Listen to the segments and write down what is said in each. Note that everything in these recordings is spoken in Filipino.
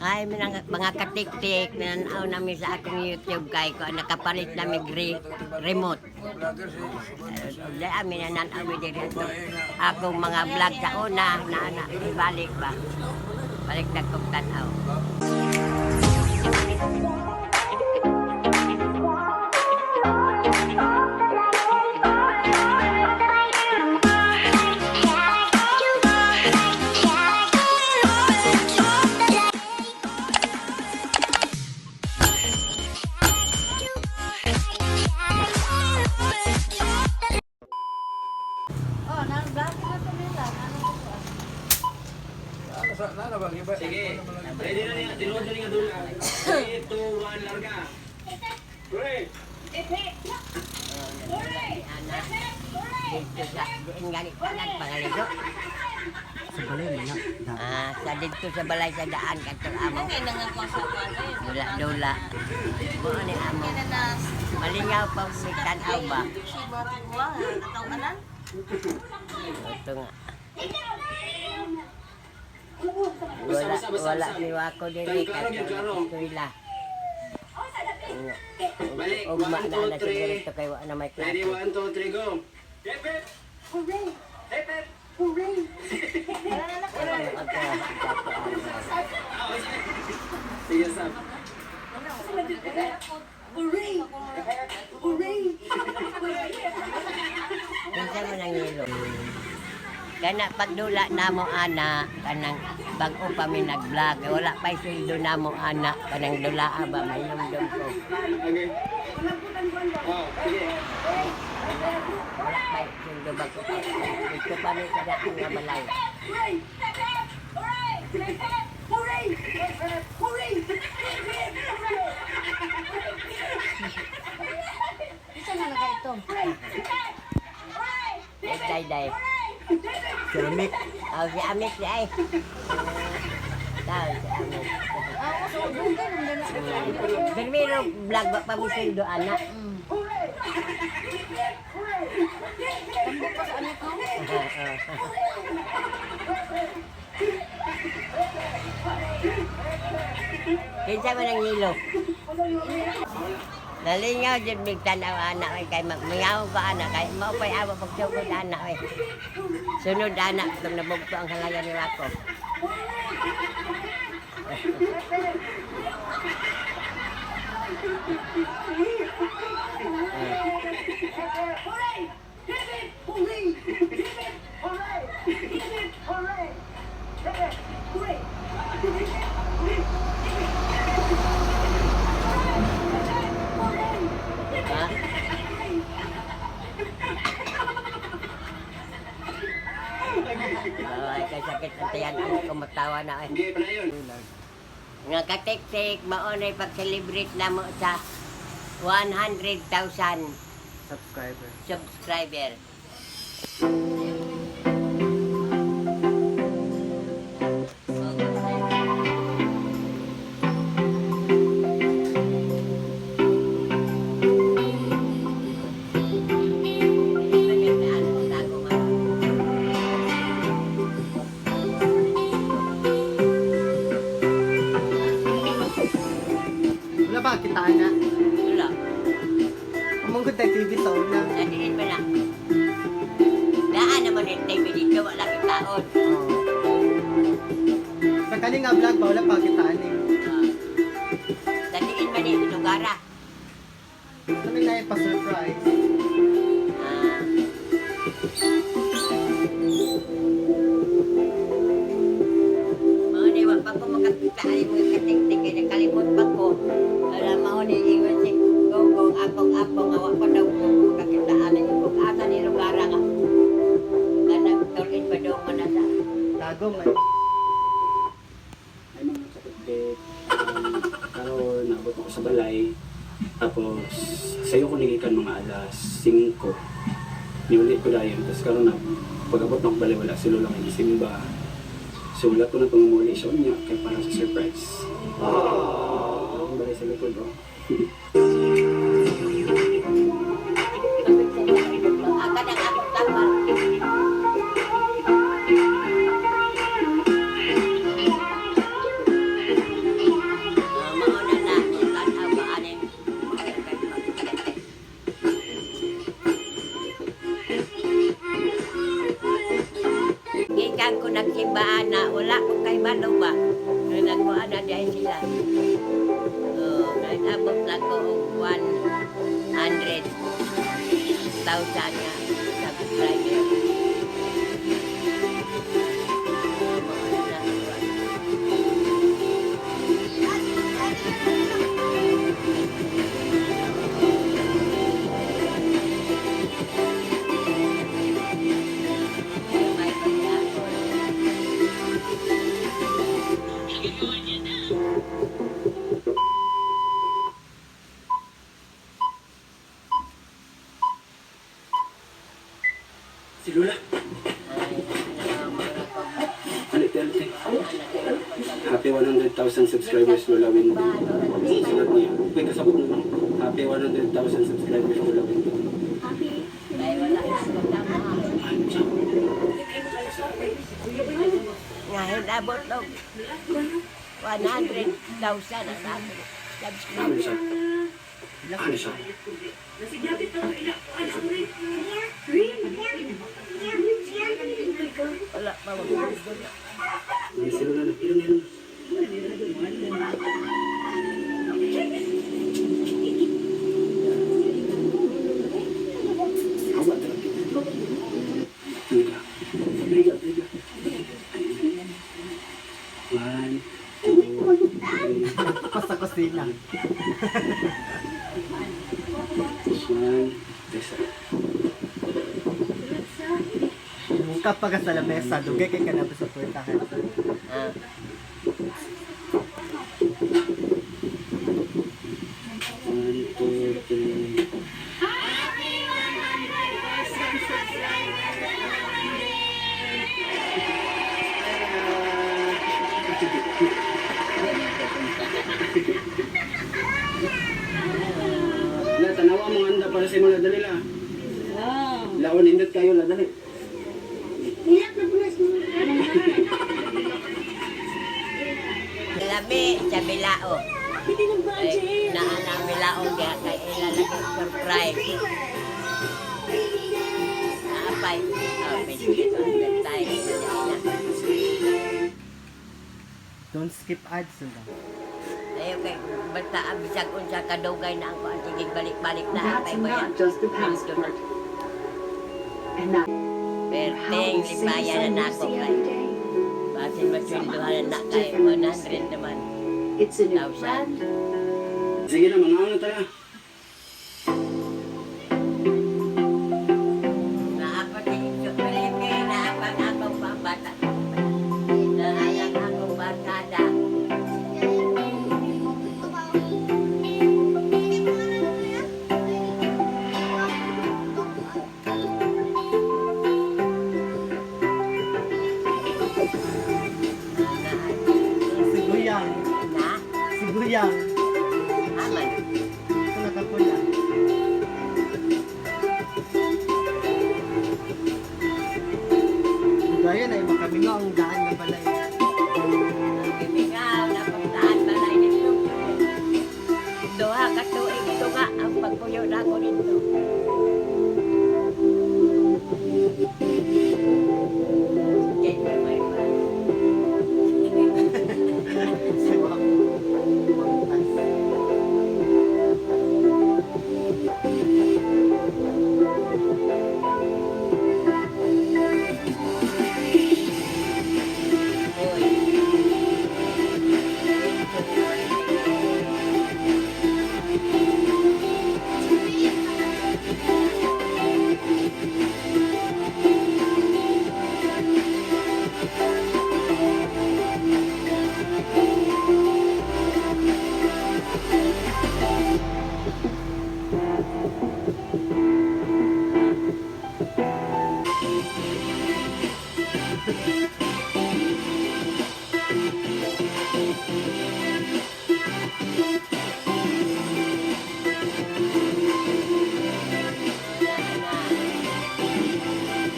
Ay, mga katik-tik na nanaw namin sa akong YouTube kay ko nakapalit namin remote. Dahil amin na nanaw dito akong mga vlog sa una na ibalik ba. Balik na kong tanaw. Sige, ready na niya. Tinuod na niya doon. 3, 2, 1, larga. Hooray! Dito sa diin nga ni kanan pangaligo. Sa balay mo na. Sa dito sa balay sa daan katong amo. Dula. Mo ni amo. Malingaw pa may tanaw ba? Ito nga. Wala si Wako din eh. Kuila. Balik, Ugma 1, na 2, siguro 3. ito kay wala na may Ready, klase. 1, 2, 3, go! Hip, hip! Hooray! Hip, hip! Hooray! Sige, Sam. Hooray! Hooray! Minsan mo nang hilo. Kana pagdula na mo ana kanang bag-o pa mi nag-vlog wala pa sweldo na mo ana kanang dula ba may lumdum ko. Okay. Oh, sige. Wala pa sweldo bag-o pa. Ito pa mi kada nga balay. Hooray! Hooray! Hooray! Isa na na ito. Day. Si Amik. Si Amit si ay. Tao si Amit. Ako sa udong ka nung gano'n. Pero vlog ba pa mi sweldo ana. Tambok pa sa anak ko. Kinsa man ang hilo. Nalingaw dyan big tanaw anak kay mangaw ko anak kay mao pay awa pagsugod anak eh. Sunod anak kung nabugto ang halayan ni Wako. Ha? Ay, kay sakit ang tiyan ako kumatawa na eh. Sige, pala yun. Nga katik-tik, maunay pag-celebrate na mo sa 100,000 Subscriber. subscriber. Wala ba kitaan na? Wala, Among tayo TV sa una. nadiin ba na? Daan naman yung TV dito, wala kitaon. Sa kaning nga vlog ba wala pa kitaan eh. Nadiin man yung lugara. Kami na yung pa-surprise. Mauni, wag pa ko makakita ay mga katik-tik kaya nakalimot pa ko. Wala mauni, iwan si Gogong, apong-apong, awa ko daw ko makakitaan yung kung asa ni lugara nga. Ganang tuloy pa daw mo na sa. Tago man. Ay, mga kapatid. Karoon, naabot ako sa balay. Tapos, sa'yo ko nigikan mga alas 5. Niulit ko dayon. Tapos karoon na, pag-abot ng balay, wala sila lang yung simba. So, wala ko na itong muli siya niya kaya para sa surprise. Ang balay sa likod, oh. Agad ang akong tapal. kabalo ba? Nung nagkuha na dahil sila. Nag-abot na ko og 100,000 nga subscriber. Si Lola. Alite. Happy 100,000 subscribers, Lola Windy. Sunod niya. Uy, kasabot mo. Happy 100,000 subscribers, Lola Windy. Dahil wala na ako tama. Ngayon abot og 100,000 ang ako. Ano Subscribe. siya? Ano siya? Wala pa mag Ano si Lola na? Ilan. Awa talaga. Tiga. Tiga. One, two, three. Pas sa kusina. One, isa. Muka pa ka sa lamesa, dugay kay ka na sa puwertahan. Ah. One, two, three. Na, tanawa mo handa para sa mga dali la. Laon indot kayo la dali. Labi sa bilao. Ay, naana bilao kaya kay ilalagay surprise. Naapay. Biscuit on the time. Don't skip ads na. Ayaw kay basta bisag unsa kadugay na ako ang sige balik-balik na That's apay mo yan. not just the passport. And that Perting libayan na ako kay. Basin masunduhan na kay 100 naman. it's a new 1,000. friend. Sige na mga ano tara. Naapat yung Felipe, naapat akong pambata. Naapat akong barkada. Siguyang. Na, Siguyang. aman. Ito nakapula. Dugayan ay makamingo ang daan na pala eh. Bibigaw na puntaan balay nito. Doha ka tuig ito nga ang pagpuyo na ako nito. Kaya may pa. Siwak.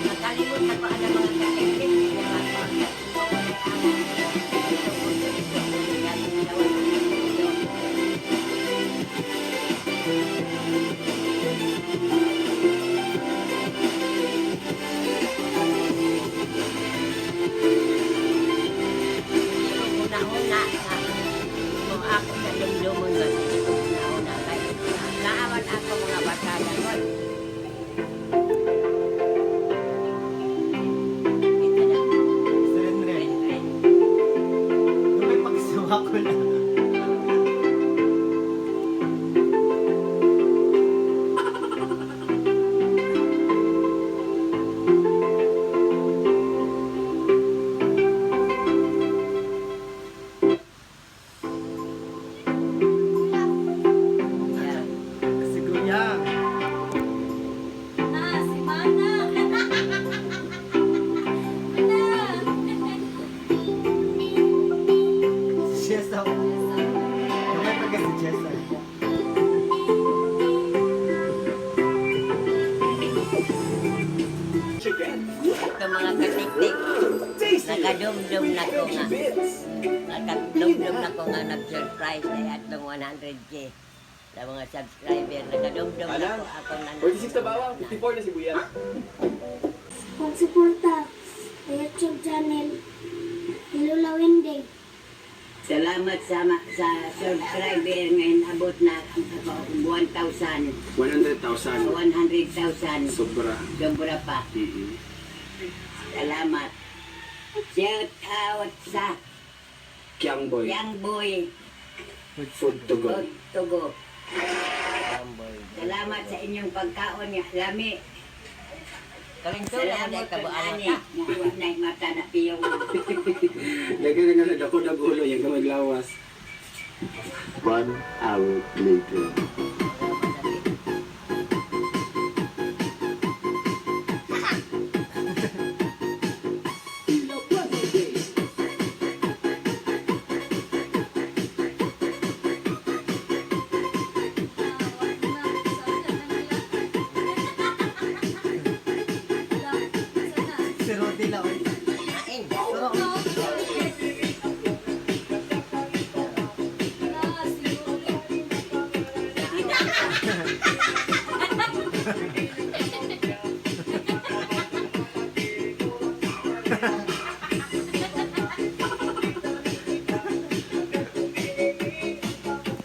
Nakalimutan ko ang mga kateknik. ako sa dumdumon kasi ito na kayo. Naaman ako mga barkada ko. Ito na. Ren. May pagsawa ko na. Yan. Si Kuya. Na, si Mana. Si Jessa. May pagka si Jessa. Ito mga katiktik. Nakadumdum na ko nga. Nakadumdum na ko nga nag-surprise ay atong 100K. Sa mga subscriber, nakadumdum na ko ako na 46 na bawa, 54 na si Buya. Pagsuporta sa YouTube channel ni Lola Wendy. Salamat sa subscriber ngayon abot na ang 1,000. 100,000. 100,000. Sobra. Sobra pa. Salamat. Shout out sa Kiang Boy. Young Boy Food to go. Tugo. Salamat sa inyong pagkaon niya. Lami. Kalingtulan na Salamat ka ba ani. Nakuha na yung mata na piyong. Lagyan nga na ako ng ulo, yung gamay lawas. 1 hour later. Si Rodi lang.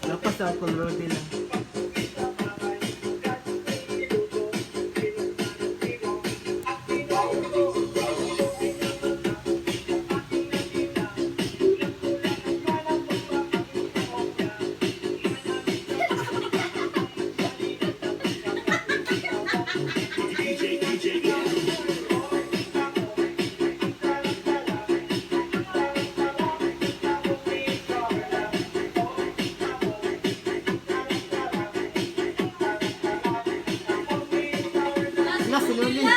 Lapas ako Rodi lang. Na, si Luli.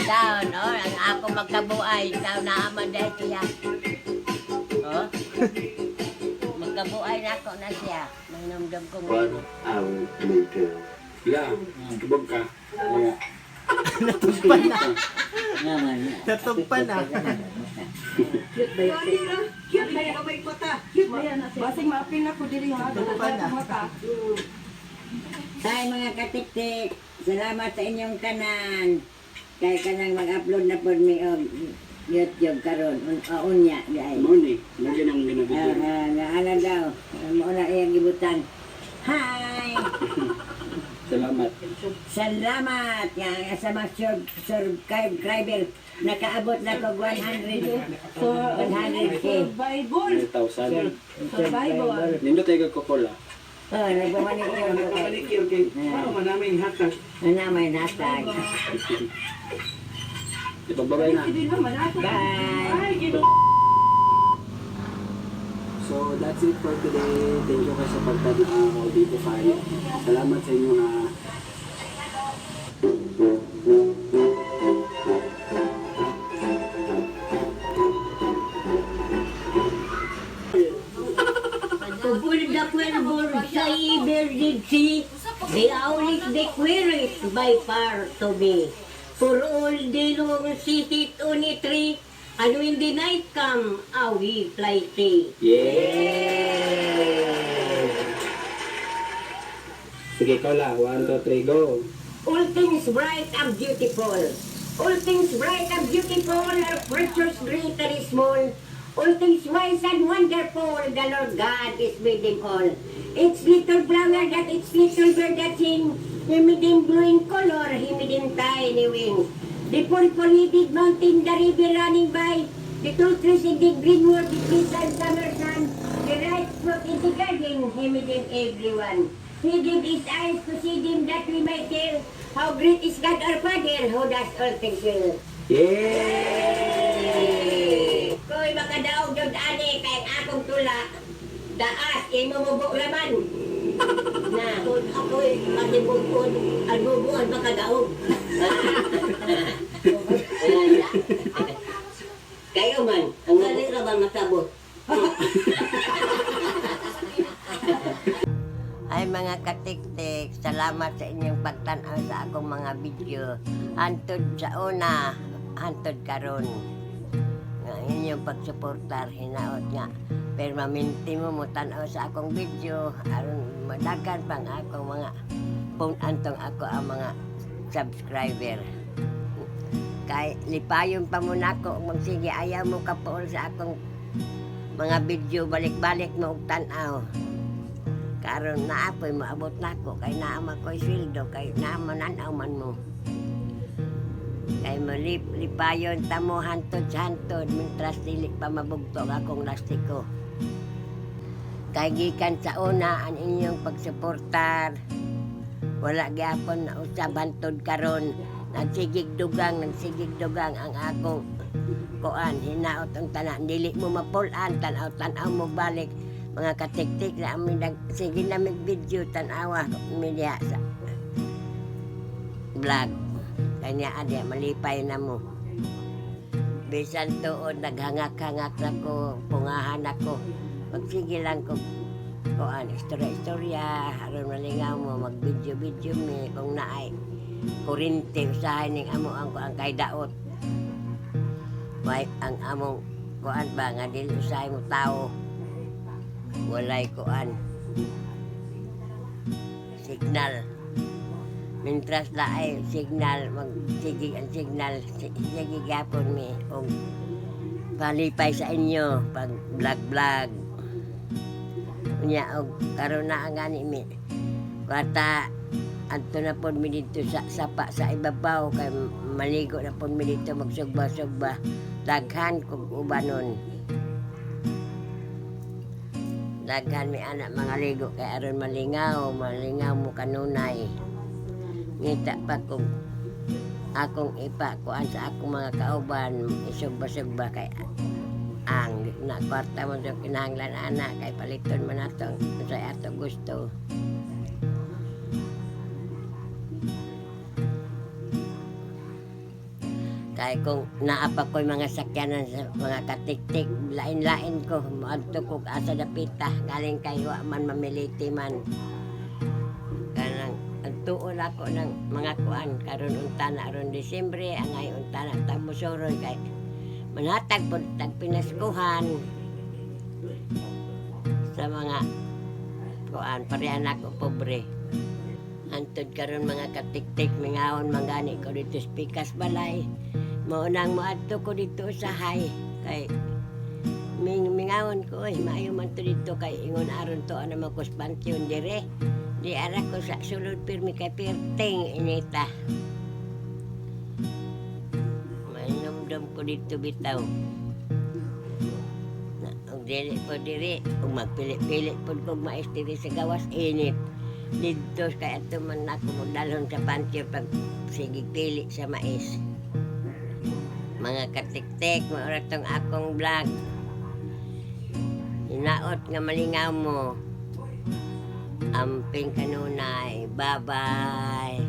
Daw, no? Ang ako magkabuay. Daw naaman dahil siya. Oh? Magkabuay na ako na siya. Nangnamdam ko 1 hour later. Wala, kabog ka. Wala. Natugpan na. Naman. Natugpan na. Basing maapil na ko diri ha. Tugpan na. Hi mga katiktik. Salamat sa inyong kanan. Kaya kanang mag-upload na po mi og YouTube karon. Unya guys. Morning, lagyan ang ginabigyan. Naala daw. Mo na iyang gibutan. Hi! Salamat. Salamat nga sa mga subscriber. Nakaabot na ko 100K. Survival. 100,000. Survival. Nindot tayo Coca-Cola. Oh, nagpamanik yun. Panikir kay, paano manamay yung hatag? Namay natag. Ipagbabay na. Hindi naman ako. Bye! So that's it for today. Thank you guys sa pagtanaw dito kayo. Salamat sa inyo ha. Tubul the Queribor sa Iberdigsi, the aulit the queries by far to be. For all the long sisit unitri, and when the night come, we fly say. Yeah! Sige, ikaw lang. 1, 2, 3, go! All things bright and beautiful. All things bright and beautiful are precious, great and small. All things wise and wonderful, the Lord God is with them all. Its little flower that its little bird that sing, he made them blue in color, he made them tiny wings. The purple-headed mountain, the river running by, the tall trees in the green wood, the trees and summer sun, the ripe fruit in the garden, he made them everyone. He gave his eyes to see them that we might tell how great is God our Father, who does all things well. Yay! Ko'y makadaog jud ani kay akong tula. Daas imo mubo laman. Na kung ako'y matibugod, ang bubuan makadaog. Kayo man, ang gali ra ba matabot? Ay mga katiktik, salamat sa inyong pagtanaw sa akong mga video. Hantod sa una, hantod karon. Nga inyong pagsuportar, hinaot nga. Pero maminti mo mo tanaw sa akong video, aron madagan pang akong mga antong ako ang mga subscriber. Kay lipayon pa mo nako, magsige ayaw mo kapool sa akong mga video, balik-balik mo og tanaw. Karon naapoy maabot nako kay naama ko'y sweldo kay namananaw man mo. Kay lipayon ta mo hantod-hantod mintras dili pa mabugtong akong lastiko. Kay gikan sa una ang inyong pagsuportar. Wala gyapon na usab hantod karon. Nagsigig dugang ang akong kuan hinaot ang tanan dili mo mapulan tanaw mo balik. Mga katiktik na amin sige na may video tanawa media sa vlog kanya adya malipay na mo bisan tuod naghangak-hangak na ko pungahan ako magsige lang ko kuan istorya aron malingaw mo mag video mi kung naay kurente usahay ning amo ang kuan kay daot may ang among kuan ba nga dili usahay mo tao walay kuan signal mintras laay signal magsigig ang signal sige gapon mi og palipay sa inyo pag vlog unya og karon na ang ani mi bata adto na pod mi dito sa sapa sa ibabaw kay maligo na pod mi dito magsugba daghan kog ubanon. Daghan mi anak mga ligo kay aron malingaw mo kanunay. Ngita pa kung akong ipakuan sa akong mga kauban isugba kay ang na kwarta mo sa kinahanglan anak kay paliton man atong sa ato gusto. Kay kung naapa ko'y mga sakyanan sa mga katiktik, lain-lain ko, maadto ko asa dapita, galing kayo man mamiliti man. Kanang tuon ako ng mga kuan, karon unta na aron Disyembre, angay unta na tagmusoroy kay manatag po tagpinaskuhan sa mga kuan, parehan ako pobre. Antod karon mga katiktik, mingawon mangani ko dito sa Pikas Balay. Maunang maadto ko dito sa hay kay mingawon ko maayo man to dito kay ingon aron to ana makuspansyon dire di ara ko sa sulod pirmi kay perting inita mainomdom ko dito bitaw na og dili po dire ug magpili-pili pud kog mais diri sa gawas init dito kay ato man ako modalhon sa pansyon pag sige pili sa mais. Mga katiktik, maura tong akong vlog. Hinaot nga malingaw mo. Amping kanunay. Bye-bye.